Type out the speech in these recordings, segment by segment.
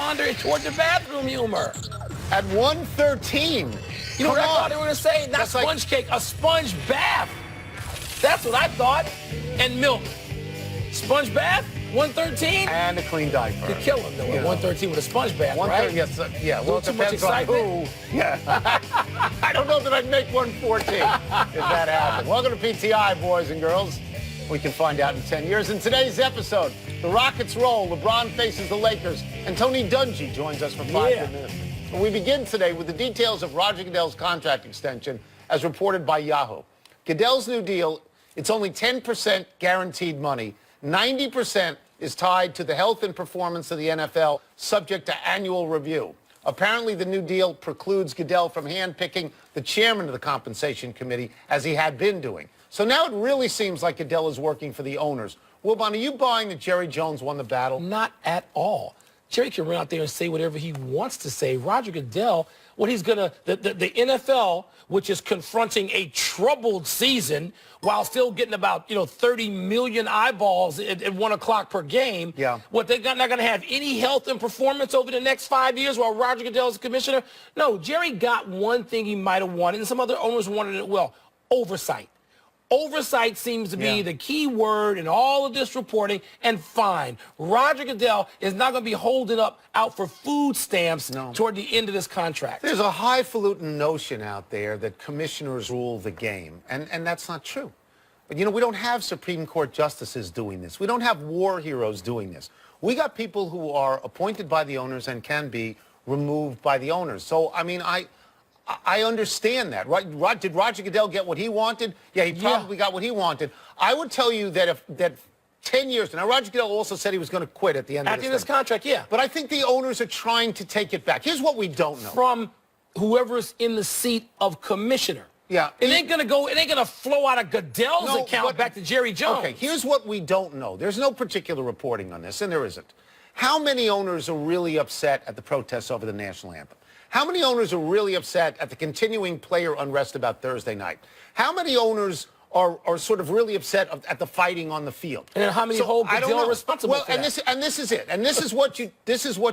wander toward the bathroom humor. At 1:13. You know what I thought they were going to say? Not sponge cake, a sponge bath. That's what I thought. And milk. Sponge bath, 113? And a clean diaper. You kill him, though, at 113 with a sponge bath, right? Yes, yeah. Well, it too much depends on excitement? who. Yeah. I don't know that I'd make 114 if that happened. Welcome to PTI, boys and girls. We can find out in 10 years. In today's episode, the Rockets roll, LeBron faces the Lakers, and Tony Dungy joins us for 5 good minutes. And we begin today with the details of Roger Goodell's contract extension, as reported by Yahoo. Goodell's new deal, it's only 10% guaranteed money. 90% is tied to the health and performance of the NFL, subject to annual review. Apparently, the new deal precludes Goodell from handpicking the chairman of the compensation committee, as he had been doing. So now it really seems like Goodell is working for the owners. Wilbon, are you buying that Jerry Jones won the battle? Not at all. Jerry can run out there and say whatever he wants to say. Roger Goodell, what he's going to, the NFL, which is confronting a troubled season while still getting about, 30 million eyeballs at 1 o'clock per game. Yeah. What, they're not going to have any health and performance over the next 5 years while Roger Goodell is commissioner? No, Jerry got one thing he might have wanted, and some other owners wanted it well, oversight. Oversight seems to be the key word in all of this reporting, and fine. Roger Goodell is not going to be holding up out for food stamps toward the end of this contract. There's a highfalutin notion out there that commissioners rule the game, and that's not true. But, we don't have Supreme Court justices doing this. We don't have war heroes doing this. We got people who are appointed by the owners and can be removed by the owners. So, I understand that. Right? Did Roger Goodell get what he wanted? Yeah, he probably got what he wanted. I would tell you that that 10 years now, Roger Goodell also said he was going to quit at the end of this contract, But I think the owners are trying to take it back. Here's what we don't know. From whoever's in the seat of commissioner. Yeah. It ain't going to flow out of Goodell's account back to Jerry Jones. Okay, here's what we don't know. There's no particular reporting on this, and there isn't. How many owners are really upset at the protests over the national anthem? How many owners are really upset at the continuing player unrest about Thursday night? How many owners are sort of really upset at the fighting on the field? And then how many hold Goodell responsible for that? This is it. And this is what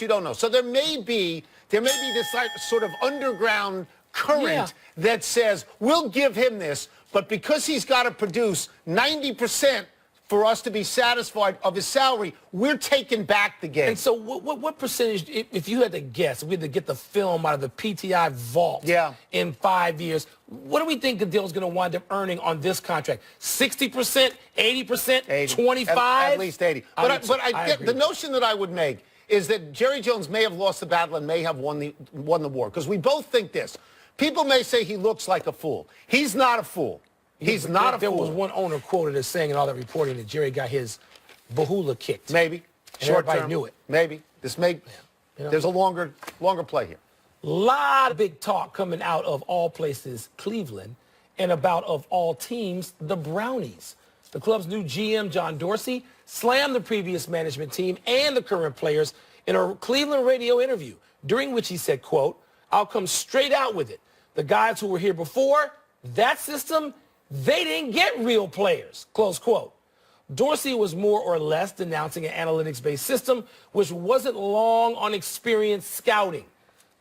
you don't know. So there may be this sort of underground current that says we'll give him this, but because he's got to produce 90% for us to be satisfied of his salary, we're taking back the game. And so what percentage, if you had to guess, if we had to get the film out of the PTI vault in 5 years, what do we think Goodell's going to wind up earning on this contract? 60%, 80%, 25? At least 80. But I get the notion that I would make is that Jerry Jones may have lost the battle and may have won the war. Because we both think this. People may say he looks like a fool. He's not a fool. He's not a fool. There was one owner quoted as saying in all that reporting that Jerry got his bahula kicked. Maybe. Everybody knew it. Maybe. There's a longer play here. Lot of big talk coming out of all places, Cleveland, and about, of all teams, the Brownies. The club's new GM, John Dorsey, slammed the previous management team and the current players in a Cleveland radio interview, during which he said, quote, "I'll come straight out with it. The guys who were here before, that system, they didn't get real players," close quote. Dorsey was more or less denouncing an analytics-based system which wasn't long on experienced scouting.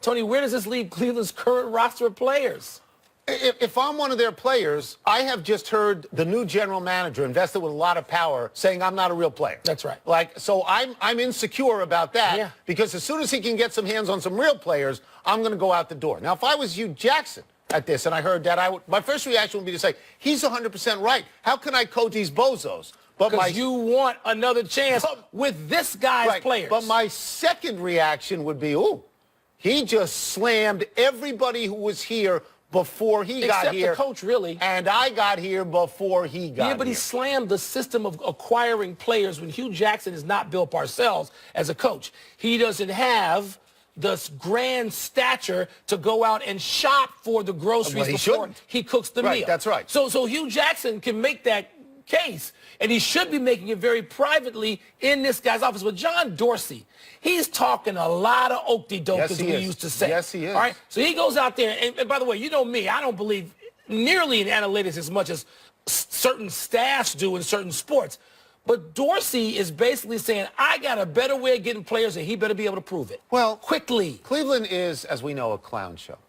Tony, where does this leave Cleveland's current roster of players? If I'm one of their players, I have just heard the new general manager, invested with a lot of power, saying I'm not a real player. That's right. So I'm insecure about that because as soon as he can get some hands on some real players, I'm going to go out the door. Now, if I was Hugh Jackson at this and I heard that, my first reaction would be to say, he's 100% right. How can I coach these bozos? Because you want another chance with this guy's players. But my second reaction would be, he just slammed everybody who was here before he got here. Except the coach, really. And I got here before he got here. Yeah, but he slammed the system of acquiring players when Hugh Jackson is not Bill Parcells as a coach. He doesn't have the grand stature to go out and shop for the groceries before he cooks the meal. That's right. So Hugh Jackson can make that case, and he should be making it very privately in this guy's office. But John Dorsey, he's talking a lot of okey-doke, as we used to say. Yes, he is. All right? So he goes out there, and by the way, you know me, I don't believe nearly in analytics as much as certain staffs do in certain sports. But Dorsey is basically saying, I got a better way of getting players, and he better be able to prove it. Well, quickly. Cleveland is, as we know, a clown show.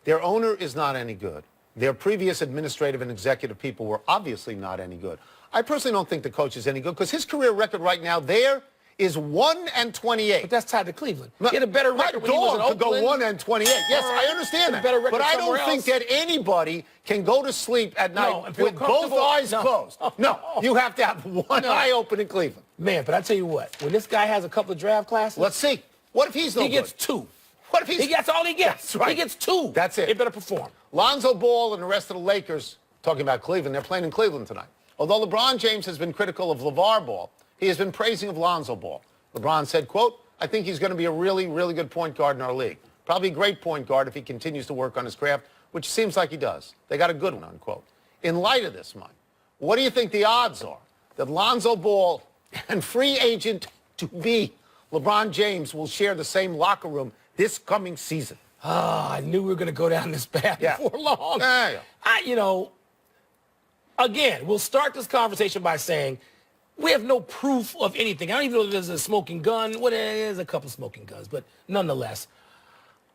Their owner is not any good. Their previous administrative and executive people were obviously not any good. I personally don't think the coach is any good because his career record right now there is 1-28. But that's tied to Cleveland. He had a better record when he was in could go Oakland. 1-28. Yes, I understand that. Better record But I don't somewhere think else. that anybody can go to sleep at night and feel with both comfortable. eyes No. closed. No, you have to have one eye open in Cleveland. Man, but I tell you what, when this guy has a couple of draft classes, Let's see. What if he's no he good? gets 2. What if he's... He gets all he gets. That's right. He gets 2. That's it. He better perform. Lonzo Ball and the rest of the Lakers, talking about Cleveland, they're playing in Cleveland tonight. Although LeBron James has been critical of LeVar Ball, he has been praising of Lonzo Ball. LeBron said, quote, I think he's going to be a really, really good point guard in our league. Probably a great point guard if he continues to work on his craft, which seems like he does. They got a good one, unquote. In light of this, Mike, what do you think the odds are that Lonzo Ball and free agent to be LeBron James will share the same locker room this coming season? I knew we were going to go down this path before long. Yeah. Again, we'll start this conversation by saying we have no proof of anything. I don't even know if there's a smoking gun. Well, there's a couple smoking guns, but nonetheless,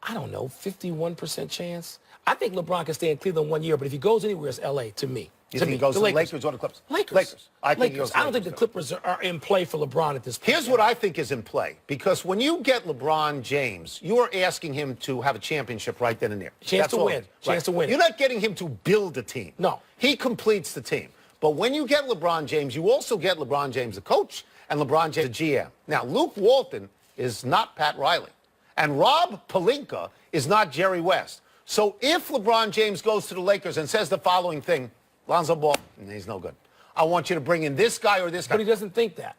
I don't know, 51% chance. I think LeBron can stay in Cleveland 1 year, but if he goes anywhere, it's L.A. to me. You think he goes to the Lakers or the Clippers? Lakers. I think he goes to the I don't think the Clippers are in play for LeBron at this point. Here's what I think is in play. Because when you get LeBron James, you are asking him to have a championship right then and there. Chance to win. Chance to win. You're not getting him to build a team. No. He completes the team. But when you get LeBron James, you also get LeBron James the coach and LeBron James the GM. Now, Luke Walton is not Pat Riley. And Rob Pelinka is not Jerry West. So if LeBron James goes to the Lakers and says the following thing, Lonzo Ball, he's no good. I want you to bring in this guy or this guy. But he doesn't think that.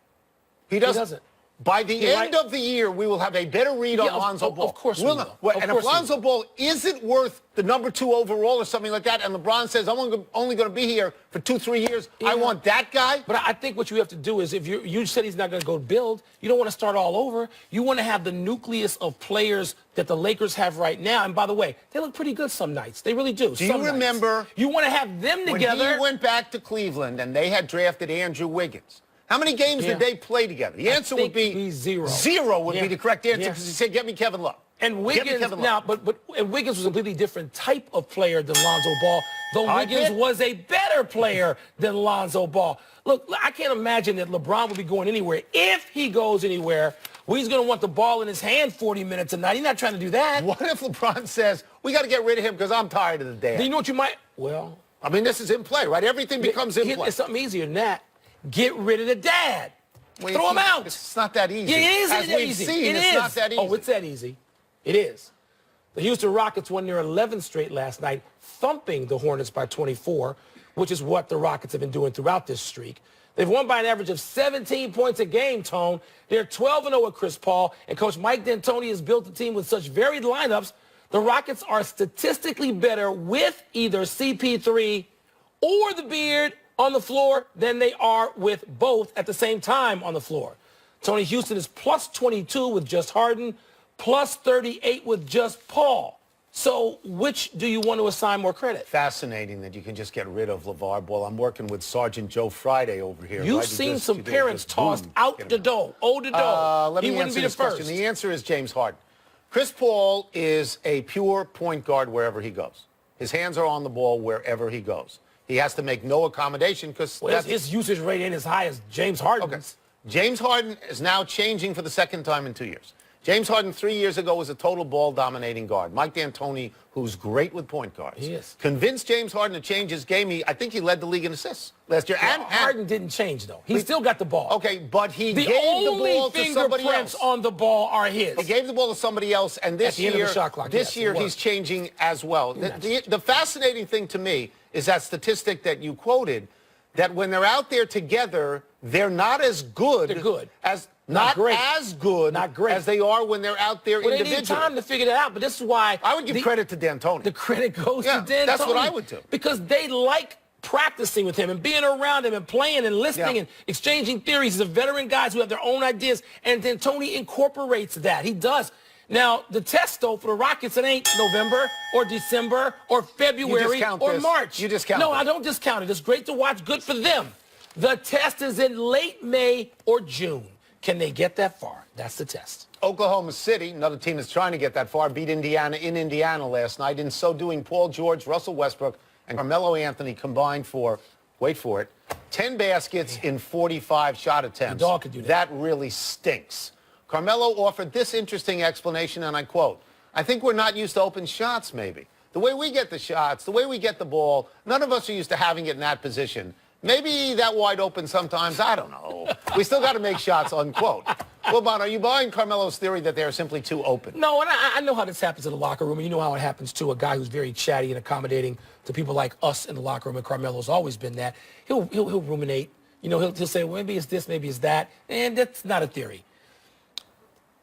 He doesn't. By the end of the year, we will have a better read on Lonzo Ball. Of course we will. And if Lonzo Ball isn't worth the number 2 overall or something like that, and LeBron says, I'm only going to be here for 2-3 years, I want that guy. But I think what you have to do is, if you said he's not going to go build, you don't want to start all over. You want to have the nucleus of players that the Lakers have right now. And by the way, they look pretty good some nights. They really do. Do you remember? You want to have them together. When he went back to Cleveland and they had drafted Andrew Wiggins, how many games did they play together? The answer would be 0. 0 would be the correct answer because he said, get me Kevin Love. And Wiggins, now, but Wiggins was a completely different type of player than Lonzo Ball, though Wiggins was a better player than Lonzo Ball. Look, I can't imagine that LeBron would be going anywhere. If he goes anywhere, well, he's going to want the ball in his hand 40 minutes a night. He's not trying to do that. What if LeBron says, we got to get rid of him because I'm tired of the dad? Do you know what you might? Well, I mean, this is in play, right? Everything becomes in play. It's something easier than that. Get rid of the dad. Throw him out. It's not that easy. Yeah, it is As we've easy. seen, it's not that easy. Oh, it's that easy. It is. The Houston Rockets won their 11th straight last night, thumping the Hornets by 24, which is what the Rockets have been doing throughout this streak. They've won by an average of 17 points a game, Tone. They're 12-0 with Chris Paul, and Coach Mike D'Antoni has built a team with such varied lineups. The Rockets are statistically better with either CP3 or the Beard on the floor than they are with both at the same time on the floor. Tony, Houston is plus 22 with just Harden, plus 38 with just Paul. So which do you want to assign more credit? Fascinating that you can just get rid of LeVar Ball. I'm working with Sergeant Joe Friday over here. You've seen some parents tossed out the door. Oh, the door. Let me wouldn't answer be the this first. question. The answer is James Harden. Chris Paul is a pure point guard wherever he goes. His hands are on the ball wherever he goes. He has to make no accommodation because his usage rate ain't as high as James Harden's. Okay. James Harden is now changing for the second time in 2 years. James Harden 3 years ago was a total ball-dominating guard. Mike D'Antoni, who's great with point guards, convinced James Harden to change his game. I think he led the league in assists last year. And Harden didn't change, though. He still got the ball. Okay, but he gave the ball to somebody else. The only fingerprints on the ball are his. He gave the ball to somebody else, and this year, he's changing as well. The fascinating thing to me is that statistic that you quoted, that when they're out there together, they're not as good. They're good. Not as good as they are when they're out there individually. They need time to figure that out, but this is why I would give credit to D'Antoni. The credit goes to D'Antoni. That's what I would do. Because they like practicing with him and being around him and playing and listening and exchanging theories. He's a veteran guys who have their own ideas, and D'Antoni incorporates that. He does. Now, the test, though, for the Rockets, it ain't November or December or February or March. You discount No, I don't discount it. It's great to watch. Good for them. The test is in late May or June. Can they get that far? That's the test. Oklahoma City, another team that's trying to get that far, beat Indiana in Indiana last night. In so doing, Paul George, Russell Westbrook, and Carmelo Anthony combined for, wait for it, 10 baskets in 45 shot attempts. The dog could do that. That really stinks. Carmelo offered this interesting explanation, and I quote, "I think we're not used to open shots, maybe. The way we get the shots, the way we get the ball, none of us are used to having it in that position. Maybe that wide open sometimes, I don't know. We still got to make shots," unquote. Well, Bon, are you buying Carmelo's theory that they're simply too open? No, and I know how this happens in the locker room, and you know how it happens to a guy who's very chatty and accommodating to people like us in the locker room, and Carmelo's always been that. He'll ruminate. You know, he'll say, well, maybe it's this, maybe it's that, and that's not a theory.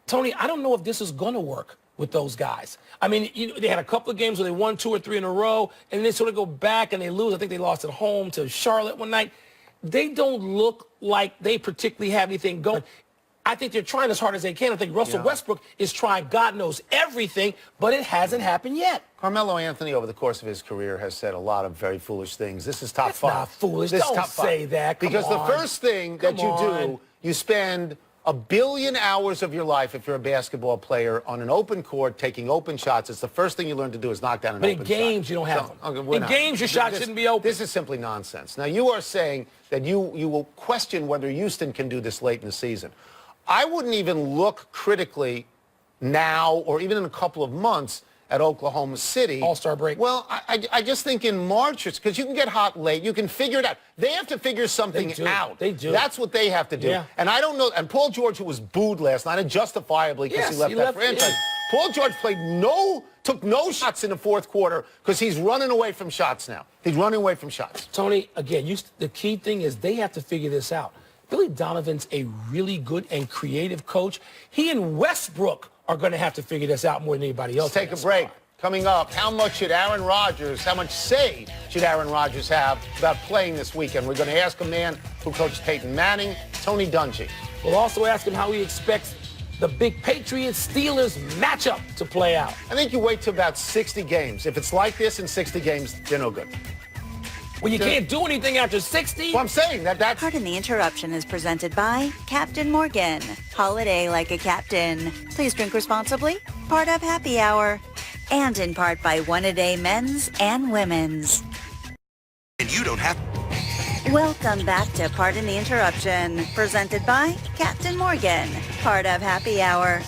Tony, I don't know if this is going to work with those guys. I mean, you know, they had a couple of games where they won 2 or 3 in a row, and they sort of go back and they lose. I think they lost at home to Charlotte one night. They don't look like they particularly have anything going. I think they're trying as hard as they can. I think Russell Westbrook is trying God knows everything, but it hasn't happened yet. Carmelo Anthony, over the course of his career, has said a lot of very foolish things. This is top That's 5. not foolish. This Don't is top 5. say that. Come because on. the first thing that you do, you spend 1 billion hours of your life, if you're a basketball player, on an open court, taking open shots. It's the first thing you learn to do is knock down an open shot. But in games, you don't have them. Okay, in games, your shot shouldn't be open. This is simply nonsense. Now, you are saying that you will question whether Houston can do this late in the season. I wouldn't even look critically now or even in a couple of months at Oklahoma City. All-Star break. Well, I just think in March, because you can get hot late. You can figure it out. They have to figure something out. They do. That's what they have to do. Yeah. And I don't know. And Paul George, who was booed last night, and justifiably because he left that franchise. Yeah. Paul George took no shots in the fourth quarter because he's running away from shots now. He's running away from shots. Tony, again, the key thing is they have to figure this out. Billy Donovan's a really good and creative coach. He and Westbrook are going to have to figure this out more than anybody else. Let's take a break. Coming up, how much say should Aaron Rodgers have about playing this weekend? We're going to ask a man who coached Peyton Manning, Tony Dungy. We'll also ask him how he expects the big Patriots-Steelers matchup to play out. I think you wait till about 60 games. If it's like this in 60 games, they're no good. Well, you can't do anything after 60. Well, I'm saying that's... Pardon the Interruption is presented by Captain Morgan. Holiday like a captain. Please drink responsibly. Part of Happy Hour. And in part by One A Day Men's and Women's. And you don't have... Welcome back to Pardon the Interruption. Presented by Captain Morgan. Part of Happy Hour.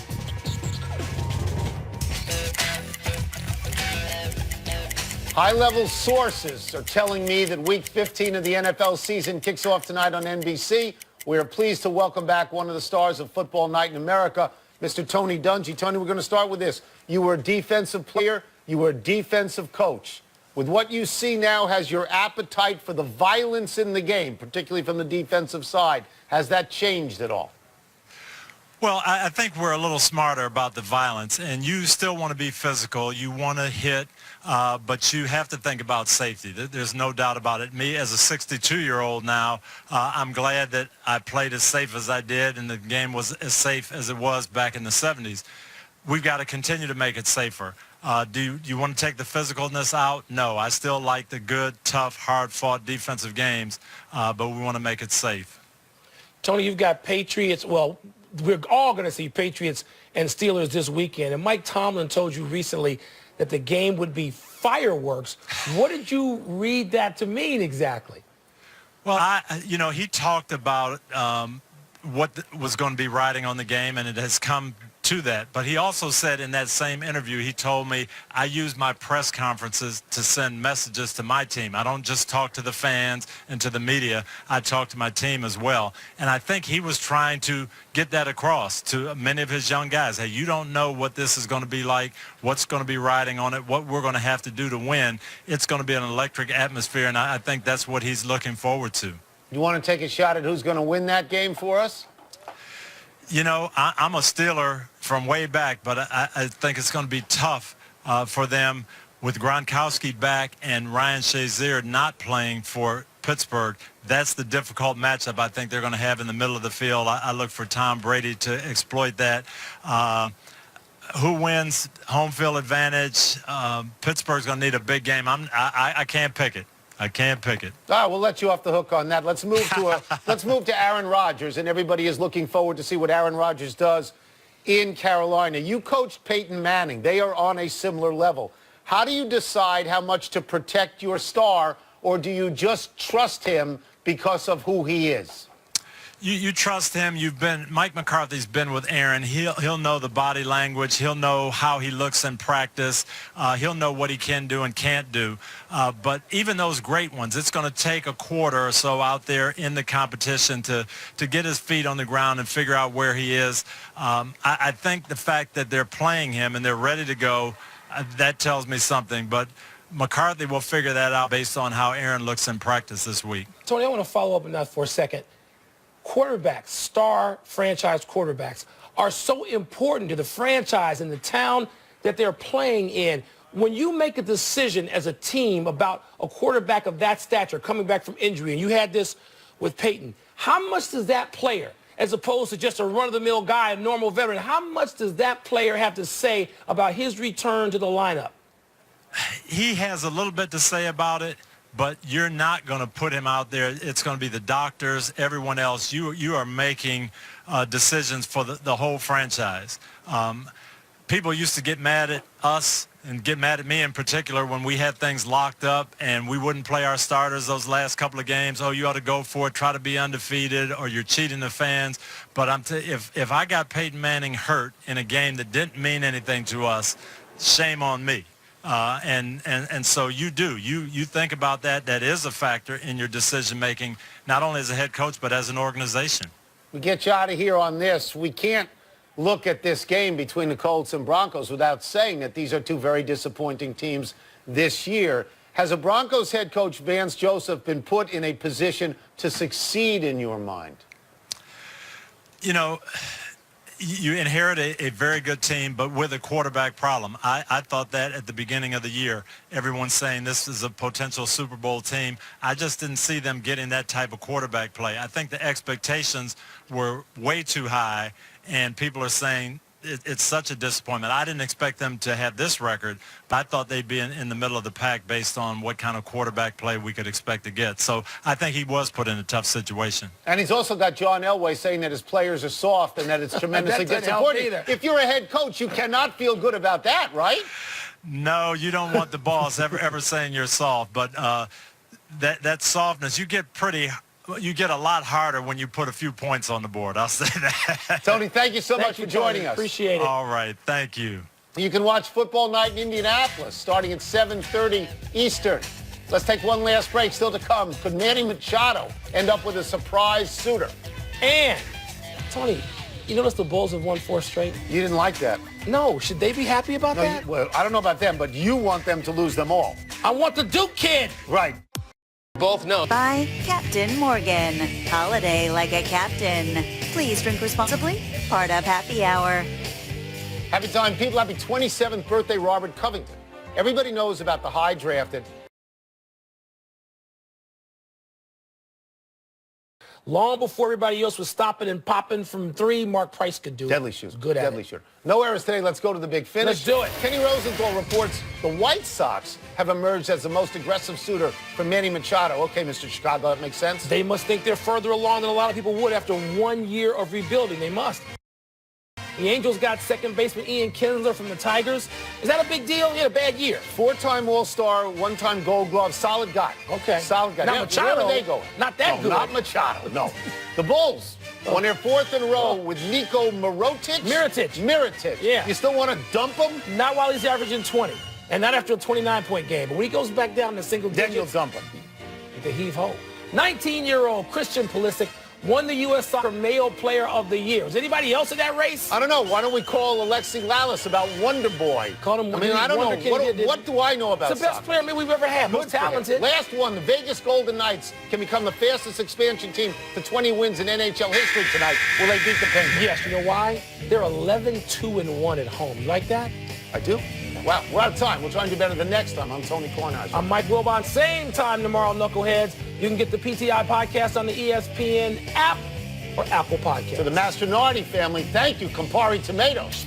High-level sources are telling me that Week 15 of the NFL season kicks off tonight on NBC. We are pleased to welcome back one of the stars of Football Night in America, Mr. Tony Dungy. Tony, we're going to start with this. You were a defensive player. You were a defensive coach. With what you see now, has your appetite for the violence in the game, particularly from the defensive side, has that changed at all? Well, I think we're a little smarter about the violence, and you still want to be physical. You want to hit, but you have to think about safety. There's no doubt about it. Me, as a 62-year-old now, I'm glad that I played as safe as I did, and the game was as safe as it was back in the 70s. We've got to continue to make it safer. Do you want to take the physicalness out? No. I still like the good, tough, hard-fought defensive games, but we want to make it safe. Tony, you've got Patriots. Well, we're all going to see Patriots and Steelers this weekend. And Mike Tomlin told you recently that the game would be fireworks. What did you read that to mean exactly? Well, he talked about what was going to be riding on the game, and it has come to that. But he also said in that same interview, he told me, I use my press conferences to send messages to my team. I don't just talk to the fans and to the media. I talk to my team as well. And I think he was trying to get that across to many of his young guys. Hey, you don't know what this is going to be like, what's going to be riding on it, what we're going to have to do to win. It's going to be an electric atmosphere, and I think that's what he's looking forward to. You want to take a shot at who's going to win that game for us? You know, I'm a Steeler from way back, but I think it's going to be tough for them with Gronkowski back and Ryan Shazier not playing for Pittsburgh. That's the difficult matchup I think they're going to have in the middle of the field. I look for Tom Brady to exploit that. Who wins home field advantage? Pittsburgh's going to need a big game. I can't pick it. I can't pick it. All right, we'll let you off the hook on that. Let's move to Aaron Rodgers, and everybody is looking forward to see what Aaron Rodgers does in Carolina. You coached Peyton Manning. They are on a similar level. How do you decide how much to protect your star, or do you just trust him because of who he is? You trust him. Mike McCarthy's been with Aaron. He'll know the body language. He'll know how he looks in practice. He'll know what he can do and can't do. But even those great ones, it's going to take a quarter or so out there in the competition to get his feet on the ground and figure out where he is. I think the fact that they're playing him and they're ready to go, that tells me something. But McCarthy will figure that out based on how Aaron looks in practice this week. Tony, I want to follow up on that for a second. Quarterbacks, star franchise quarterbacks, are so important to the franchise and the town that they're playing in. When you make a decision as a team about a quarterback of that stature coming back from injury, and you had this with Peyton, how much does that player, as opposed to just a run-of-the-mill guy, a normal veteran, how much does that player have to say about his return to the lineup? He has a little bit to say about it, but you're not going to put him out there. It's going to be the doctors, everyone else. You are making decisions for the whole franchise. People used to get mad at us and get mad at me in particular when we had things locked up and we wouldn't play our starters those last couple of games. Oh, you ought to go for it, try to be undefeated, or you're cheating the fans. But if I got Peyton Manning hurt in a game that didn't mean anything to us, shame on me. And so you think about that. That is a factor in your decision making, not only as a head coach but as an organization. We get you out of here on this. We can't look at this game between the Colts and Broncos without saying that these are two very disappointing teams this year. Has a Broncos head coach, Vance Joseph, been put in a position to succeed in your mind? You know, you inherit a very good team, but with a quarterback problem. I thought that at the beginning of the year. Everyone's saying this is a potential Super Bowl team. I just didn't see them getting that type of quarterback play. I think the expectations were way too high, and people are saying it's such a disappointment. I didn't expect them to have this record, but I thought they'd be in the middle of the pack based on what kind of quarterback play we could expect to get. So I think he was put in a tough situation. And he's also got John Elway saying that his players are soft and that it's tremendously disappointing. If you're a head coach, you cannot feel good about that, right? No, you don't want the boss ever saying you're soft, but that softness, you get a lot harder when you put a few points on the board. I'll say that. Tony, thank you so much for joining us. Appreciate it. All right. Thank you. You can watch Football Night in Indianapolis starting at 7:30 Eastern. Let's take one last break. Still to come, could Manny Machado end up with a surprise suitor? And, Tony, you notice the Bulls have won 4 straight? You didn't like that. No. Should they be happy about that? Well, I don't know about them, but you want them to lose them all. I want the Duke kid. Right. Both know. By Captain Morgan. Holiday like a captain. Please drink responsibly. Part of Happy Hour. Happy time, people. Happy 27th birthday, Robert Covington. Everybody knows about the high drafted. Long before everybody else was stopping and popping from 3, Mark Price could do it. Deadly shooter. Good at Deadly it. shooter. No errors today. Let's go to the big finish. Let's do it. Kenny Rosenthal reports the White Sox have emerged as the most aggressive suitor for Manny Machado. Okay, Mr. Chicago, that makes sense? They must think they're further along than a lot of people would after 1 year of rebuilding. They must. The Angels got second baseman Ian Kinsler from the Tigers. Is that a big deal? He had a bad year. 4-time All-Star, 1-time Gold Glove. Solid guy. Okay. Solid guy. Now Yeah, Machado, where are they going? not that good. Not Machado, no. The Bulls won their 4th in a row with Nico Mirotic. Yeah. You still want to dump him? Not while he's averaging 20. And not after a 29-point game. But when he goes back down to single digits, Then you'll dump him. you can heave ho. 19-year-old Christian Pulisic won the U.S. Soccer Male Player of the Year. Was anybody else in that race? I don't know. Why don't we call Alexi Lalas about Wonder Boy? Call him. I mean, I don't know. What do I know about It's the best soccer? player maybe we've ever had. Most Good for him. talented. Last one, the Vegas Golden Knights can become the fastest expansion team to 20 wins in NHL history tonight. Will they beat the Penguins? Yes, you know why? They're 11-2-1 at home. You like that? I do. Wow, we're out of time. We'll try and do better the next time. I'm Tony Kornheiser. I'm Mike Wilbon. Same time tomorrow, Knuckleheads. You can get the PTI podcast on the ESPN app or Apple Podcast. To the Mastronardi family, thank you, Campari Tomatoes.